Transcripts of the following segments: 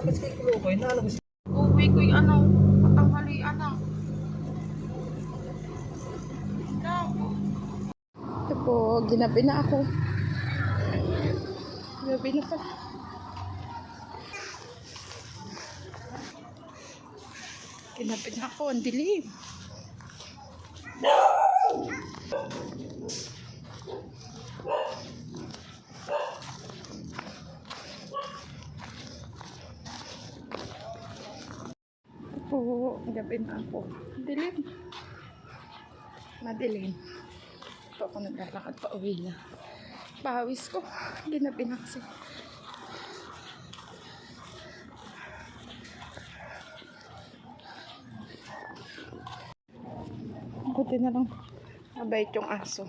Tapos kay Kulokoy, nalabas. Uwi ko yung ano, patanghalian na. Ito po, ginabi na ako. Ginabi na pa. Ginabi na ako, ang dilim. Oo, gabi na ako. Dilim. Madilim. Ito ako naglalakad pa uwi na. Pawis ko. Ginabi na kasi. Buti na lang. Mabait yung aso.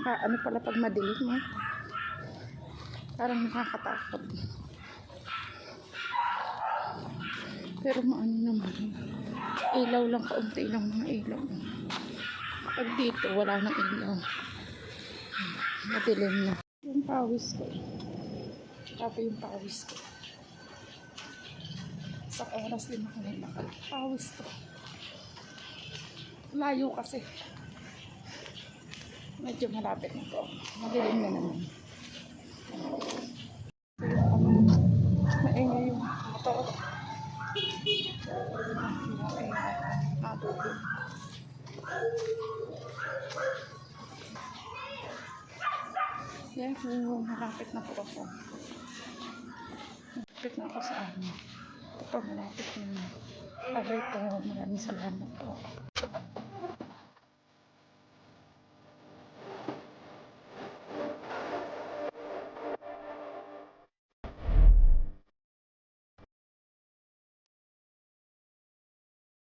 At ano pala pag madilim, eh. Parang nakakatakot. Pero maano naman. Ilaw lang, kaunti lang mga ilaw. Pag dito, wala nang ilaw. Madilim na. Yung pawis ko. Tapos yung pawis ko. Sa oras din ako nilakad. Pawis ko. Layo kasi. Medyo malapit na po. Madilim na naman. Maingay yung motor. Maingay. Matulog. Yan, malapit na po ako. Malapit na ako sa amin. Ito po, malapit na. Aray po, maraming salamat po.